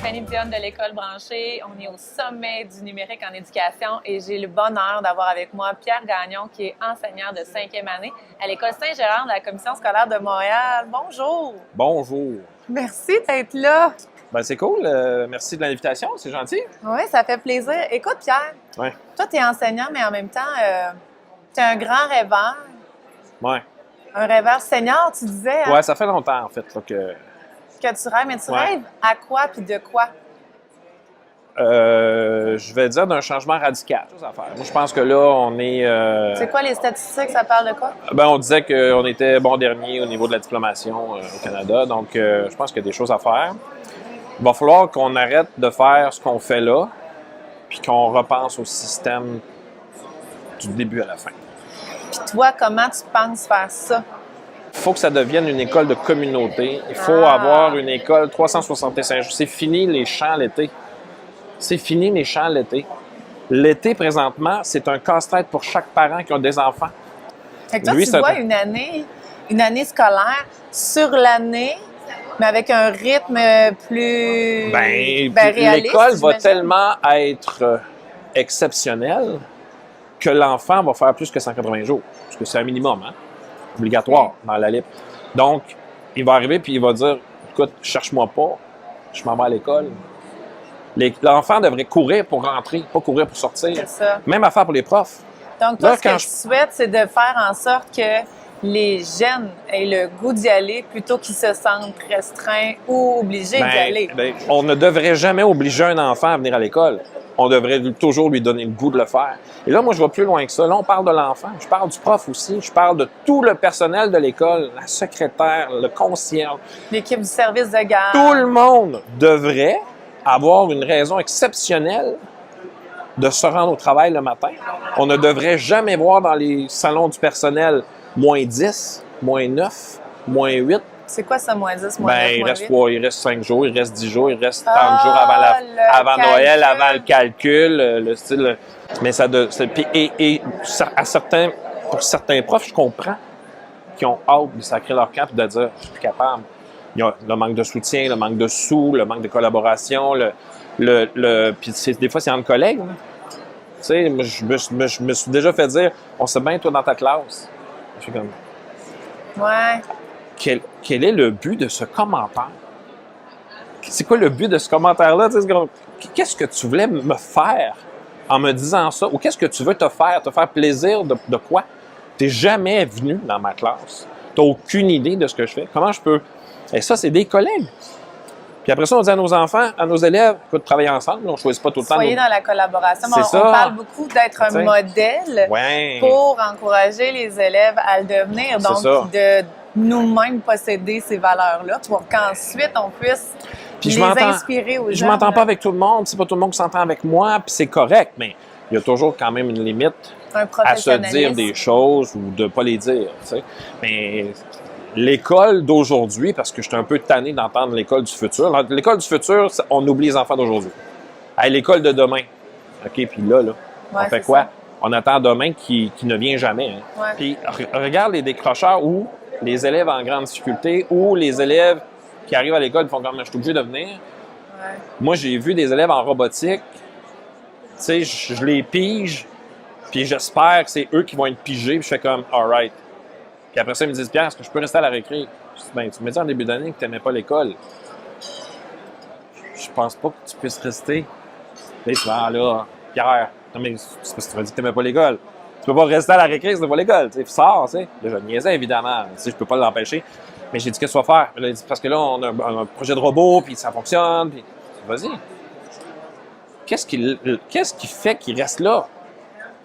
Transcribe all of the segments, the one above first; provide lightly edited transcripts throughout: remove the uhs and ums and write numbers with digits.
Fanny Dionne de l'École branchée. On est au sommet du numérique en éducation et j'ai le bonheur d'avoir avec moi Pierre Gagnon, qui est enseignant de 5e année à l'École Saint-Gérard de la Commission scolaire de Montréal. Bonjour! Bonjour! Merci d'être là! Ben, c'est cool. Merci de l'invitation. C'est gentil. Oui, ça fait plaisir. Écoute, Pierre, Ouais. toi, tu es enseignant, mais en même temps, tu es un grand rêveur. Ouais. Un rêveur senior, tu disais, hein, Ouais, ça fait longtemps, en fait, là, que que tu rêves. Mais tu Ouais. rêves à quoi puis de quoi? je vais dire d'un changement radical. Moi, je pense que là, on est... C'est quoi les statistiques? Ça parle de quoi? Ben, on disait qu'on était bon dernier au niveau de la diplomation au Canada. Donc, je pense qu'il y a des choses à faire. Il va falloir qu'on arrête de faire ce qu'on fait là, puis qu'on repense au système du début à la fin. Puis toi, comment tu penses faire ça? Il faut que ça devienne une école de communauté. Il faut Ah. avoir une école 365 jours. C'est fini les champs l'été. C'est fini les champs l'été. L'été, présentement, c'est un casse-tête pour chaque parent qui a des enfants. Fait que toi, Lui, tu c'est vois un- une année scolaire sur l'année, mais avec un rythme plus réaliste. L'école va j'imagine. tellement être exceptionnelle que l'enfant va faire plus que 180 jours. Parce que c'est un minimum, hein? Obligatoire dans la LIP. Donc, il va arriver puis il va dire, écoute, cherche-moi pas, je m'en vais à l'école. L'enfant devrait courir pour rentrer, pas courir pour sortir. C'est ça. Même affaire pour les profs. Donc, toi, Là, ce que quand tu souhaites, c'est de faire en sorte que les jeunes aient le goût d'y aller plutôt qu'ils se sentent restreints ou obligés d'y aller. On ne devrait jamais obliger un enfant à venir à l'école. On devrait toujours lui donner le goût de le faire. Et là, moi, je vais plus loin que ça. Là, on parle de l'enfant. Je parle du prof aussi. Je parle de tout le personnel de l'école, la secrétaire, le concierge. L'équipe du service de garde. Tout le monde devrait avoir une raison exceptionnelle de se rendre au travail le matin. On ne devrait jamais voir dans les salons du personnel moins 10, moins 9, moins 8. C'est quoi ça, moins 10, moins 9, Il moins reste 8? quoi? Il reste 5 jours, il reste 10 jours, il reste 30 Ah, jours avant le Noël, calcul. avant le calcul, le style. Mais ça pour certains profs, je comprends, qui ont hâte de sacrer leur camp et de dire je suis plus capable. Il y a le manque de soutien, le manque de sous, le manque de collaboration, puis des fois c'est entre collègues. Là. Tu sais, moi, je me suis déjà fait dire on sait bien toi dans ta classe. Je suis comme Ouais. quel est le but de ce commentaire? C'est quoi le but de ce commentaire-là? Tu sais, c'est comme, qu'est-ce que tu voulais me faire en me disant ça? Ou qu'est-ce que tu veux te faire plaisir de quoi? Tu n'es jamais venu dans ma classe. Tu n'as aucune idée de ce que je fais. Comment je peux... Et ça, c'est des collègues. Puis après ça, on dit à nos enfants, à nos élèves, écoute, travailler ensemble, on ne choisit pas tout le temps. Soyez dans la collaboration. C'est On ça. parle beaucoup d'être un Tu sais. modèle Ouais. pour encourager les élèves à le devenir. C'est Donc, ça. de nous-mêmes posséder ces valeurs-là pour qu'ensuite, on puisse Puis les inspirer aux je gens. m'entends là. pas avec tout le monde, c'est pas tout le monde qui s'entend avec moi, puis c'est correct, mais il y a toujours quand même une limite Un à se professionnalisme. dire des choses ou de pas les dire, tu sais. Mais l'école d'aujourd'hui, parce que je suis un peu tanné d'entendre l'école du futur. L'école du futur, on oublie les enfants d'aujourd'hui. Hey, l'école de demain. OK, puis là, Ouais, on fait c'est quoi? ça. On attend demain qui ne vient jamais. Hein. Ouais. Puis regarde les décrocheurs ou les élèves en grande difficulté ou les élèves qui arrivent à l'école et font comme je suis obligé de venir. Ouais. Moi, j'ai vu des élèves en robotique. Tu sais, je les pige, puis j'espère que c'est eux qui vont être pigés, puis je fais comme, all right. Puis après ça, ils me disent, Pierre, est-ce que je peux rester à la récré? Je dis, ben, tu me dis en début d'année que tu n'aimais pas l'école. Je pense pas que tu puisses rester. Là, tu vas, là, Pierre, non, mais c'est parce que tu m'as dit que tu n'aimais pas l'école. Tu peux pas rester à la récré si tu n'aimes pas l'école. Tu sais, sors, tu sais. Là, je niaisais, évidemment. Tu sais, je peux pas l'empêcher. Mais j'ai dit, qu'est-ce que tu vas faire? Là, il dit, parce que là, on a un projet de robot, puis ça fonctionne, puis vas-y. Qu'est-ce qui fait qu'il reste là?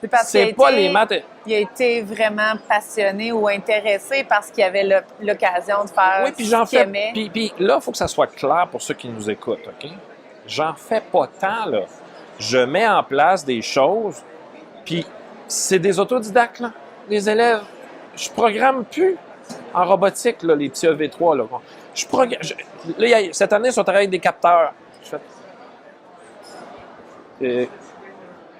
C'est parce qu'il C'est pas les maths. il a été vraiment passionné ou intéressé parce qu'il avait l'occasion de faire Oui, puis j'en ce qu'il fais. aimait. Puis là, il faut que ça soit clair pour ceux qui nous écoutent, OK? J'en fais pas tant, là. Je mets en place des choses, puis c'est des autodidactes, là, les élèves. Je programme plus en robotique, là, les petits EV3, là. Cette année, ils sont travaillés avec des capteurs. Je fais...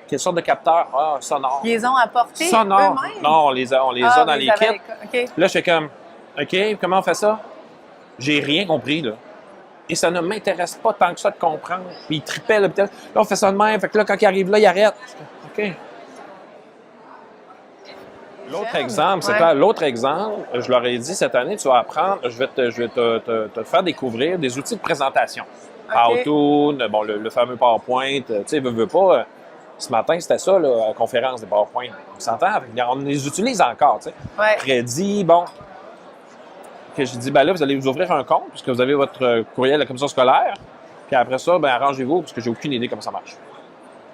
quelle sorte de capteur? Ah, sonore. Ils les ont apportés Sonore. eux-mêmes? Non, on les a Ah, dans vous les les avez kits. OK. Là, je fais comme, OK, comment on fait ça? J'ai rien compris, là. et ça ne m'intéresse pas tant que ça de comprendre. Puis il tripait, là, là, on fait ça de même. Fait que là, quand il arrive là, il arrête. OK. L'autre exemple, c'est clair. L'autre exemple, je leur ai dit cette année, tu vas apprendre, je vais te faire découvrir des outils de présentation. OK. PowerToon, bon, le fameux PowerPoint, tu sais, veux pas. Ce matin, c'était ça, là, la conférence des PowerPoint. On s'entend, on les utilise encore, tu sais. Ouais. Crédit, bon. Que j'ai dit, ben là, vous allez vous ouvrir un compte, puisque vous avez votre courriel de la commission scolaire. Puis après ça, ben arrangez-vous, parce que j'ai aucune idée comment ça marche.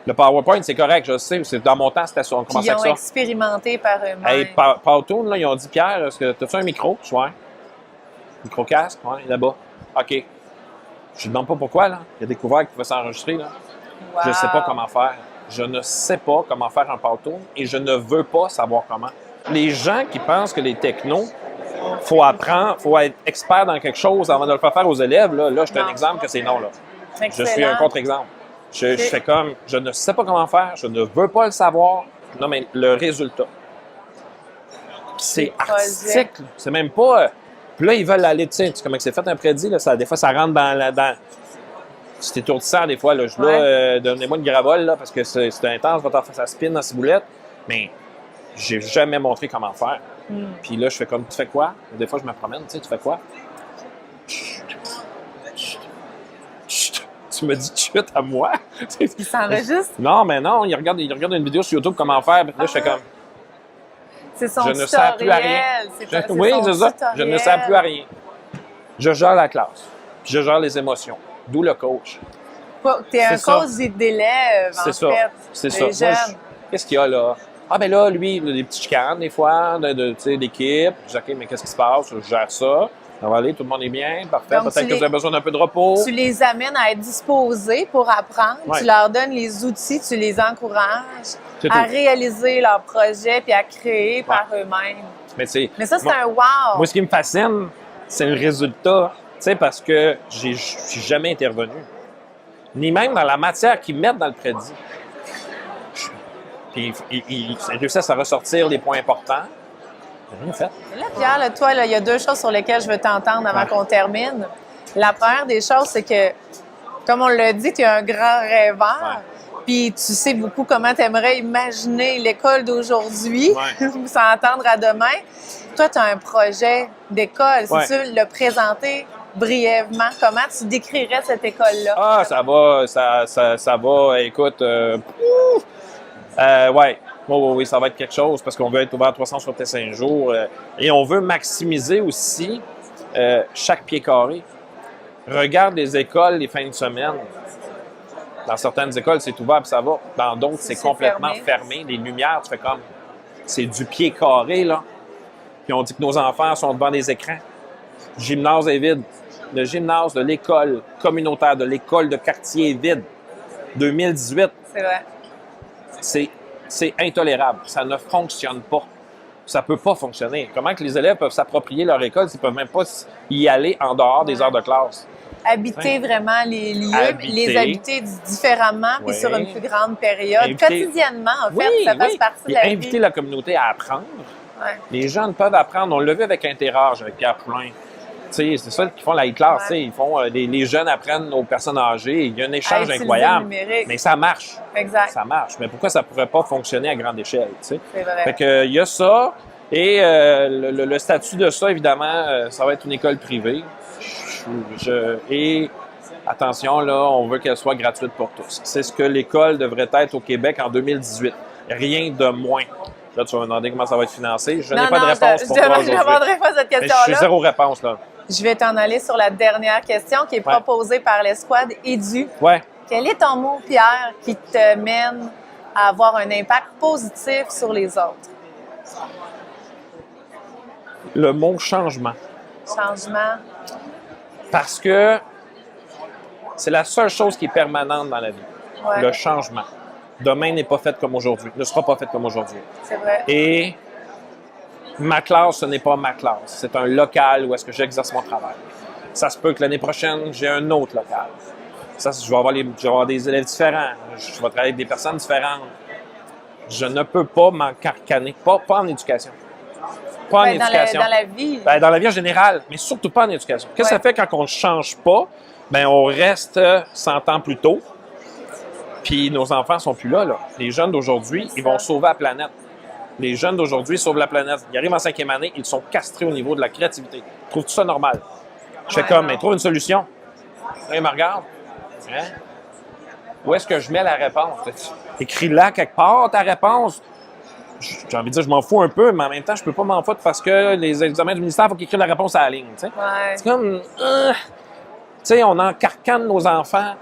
Le PowerPoint, c'est correct, je sais, c'est dans mon temps, c'était ça. On commençait avec ça. Ils ont expérimenté par eux-mêmes. Hey, PowerToon, là, ils ont dit, Pierre, est-ce que as-tu un micro? Ouais. Micro-casque? Ouais, là-bas. OK. Je ne demande pas pourquoi, là. Il y a des couverts qui pouvaient s'enregistrer, là. Wow. Je ne sais pas comment faire. Je ne sais pas comment faire un PowerToon et je ne veux pas savoir comment. Les gens qui pensent que les technos, faut apprendre, faut être expert dans quelque chose avant de le faire aux élèves, là je suis un exemple que c'est non, là. Excellent. Je suis un contre-exemple. Je fais comme, je ne sais pas comment faire, je ne veux pas le savoir. Non, mais le résultat. C'est artistique. C'est même pas... Puis là, ils veulent aller, tu sais, comment c'est fait un prédit, là, ça, des fois, ça rentre dans c'est étourdissant, des fois, là. Donnez-moi une gravole, là, parce que c'est intense, ça spin dans ces boulettes. Mais j'ai jamais montré comment faire. Puis là, je fais comme, tu fais quoi? Des fois, je me promène, tu sais, tu fais quoi? Tu me dis chut à moi? Il s'enregistre? Non, mais non, il regarde une vidéo sur YouTube, comment faire. Puis là, je fais comme... C'est son tutoriel. Je ne sers plus à rien. Oui, c'est ça. Je ne sers plus à rien. Je gère la classe. Puis je gère les émotions. D'où le coach. Tu es un coach d'élèves, en fait. C'est ça. Qu'est-ce qu'il y a là? Ah, ben là, lui, il a des petites chicanes, des fois, d'équipe. Je dis, OK, mais qu'est-ce qui se passe? Je gère ça. Ça va aller, tout le monde est bien, parfait. Peut-être que vous avez besoin d'un peu de repos. Tu les amènes à être disposés pour apprendre. Ouais. Tu leur donnes les outils, tu les encourages à réaliser leurs projets puis à créer par eux-mêmes. Mais ça, c'est un wow! Moi, ce qui me fascine, c'est le résultat. Tu sais, parce que je suis jamais intervenu. Ni même dans la matière qu'ils mettent dans le prédit. Puis ils réussissent à ressortir les points importants. Rien fait. Là, Pierre, là, toi, il y a deux choses sur lesquelles je veux t'entendre avant qu'on termine. La première des choses, c'est que, comme on l'a dit, tu es un grand rêveur. Puis tu sais beaucoup comment tu aimerais imaginer l'école d'aujourd'hui, s'entendre à demain. Toi, tu as un projet d'école. Si tu veux le présenter brièvement, comment tu décrirais cette école-là? Ah, ça va. Écoute, oui, ça va être quelque chose parce qu'on veut être ouvert 365 jours et on veut maximiser aussi chaque pied carré. Regarde les écoles les fins de semaine. Dans certaines écoles, c'est ouvert et ça va. Dans d'autres, c'est complètement fermé. Les lumières, tu fais comme... C'est du pied carré, là. Puis on dit que nos enfants sont devant des écrans. Le gymnase est vide. Le gymnase de l'école communautaire, de l'école de quartier est vide. 2018. C'est vrai. C'est intolérable. Ça ne fonctionne pas. Ça ne peut pas fonctionner. Comment que les élèves peuvent s'approprier leur école s'ils ne peuvent même pas y aller en dehors des heures de classe? Habiter vraiment les lieux, les habiter différemment puis sur une plus grande période. Quotidiennement, en fait, ça fasse partie de la vie. Inviter la communauté à apprendre. Les jeunes peuvent apprendre. On l'a vu avec Interage, avec Pierre Poulain. C'est ça qu'ils font la e-class. Ils font, les jeunes apprennent aux personnes âgées. Il y a un échange incroyable. Mais ça marche. Exact. Ça marche. Mais pourquoi ça ne pourrait pas fonctionner à grande échelle? C'est vrai. Fait que, il y a ça. Et le statut de ça, évidemment, ça va être une école privée. Et attention, là, on veut qu'elle soit gratuite pour tous. C'est ce que l'école devrait être au Québec en 2018. Rien de moins. Là, tu vas me demander comment ça va être financé. Je n'ai pas de réponse pour toi aujourd'hui. Je ne demanderai pas cette question-là. Je suis zéro réponse, là. Je vais t'en aller sur la dernière question qui est proposée par l'Escouade Édu. Quel est ton mot, Pierre, qui te mène à avoir un impact positif sur les autres? Le mot changement. Changement. Parce que c'est la seule chose qui est permanente dans la vie. Le changement. Demain n'est pas fait comme aujourd'hui. Ne sera pas fait comme aujourd'hui. C'est vrai. Et ma classe, ce n'est pas ma classe. C'est un local où est-ce que j'exerce mon travail. Ça se peut que l'année prochaine, j'ai un autre local. Ça, je vais avoir des élèves différents. Je vais travailler avec des personnes différentes. Je ne peux pas m'encarcaner. Pas en éducation. Pas en éducation. Dans la vie. Dans la vie en général, mais surtout pas en éducation. Qu'est-ce que ça fait quand on ne change pas? ben on reste 100 ans plus tôt, puis nos enfants sont plus là, là. Les jeunes d'aujourd'hui, ils vont sauver la planète. Les jeunes d'aujourd'hui sauvent la planète. Ils arrivent en 5e année, ils sont castrés au niveau de la créativité. Trouves-tu ça normal? Je fais comme, mais trouve une solution. Là, ils me regardent. Hein? Où est-ce que je mets la réponse? Écris-la quelque part, ta réponse. J'ai envie de dire, je m'en fous un peu, mais en même temps, je peux pas m'en foutre parce que les examens du ministère, il faut qu'ils écrivent la réponse à la ligne. T'sais. Ouais. C'est comme, tu sais, on encarcane nos enfants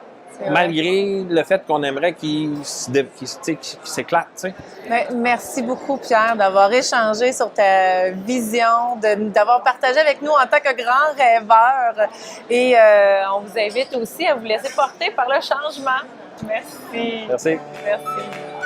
malgré le fait qu'on aimerait qu'ils s'éclatent. T'sais. Merci beaucoup, Pierre, d'avoir échangé sur ta vision, d'avoir partagé avec nous en tant que grand rêveur. Et on vous invite aussi à vous laisser porter par le changement. Merci. Merci. Merci.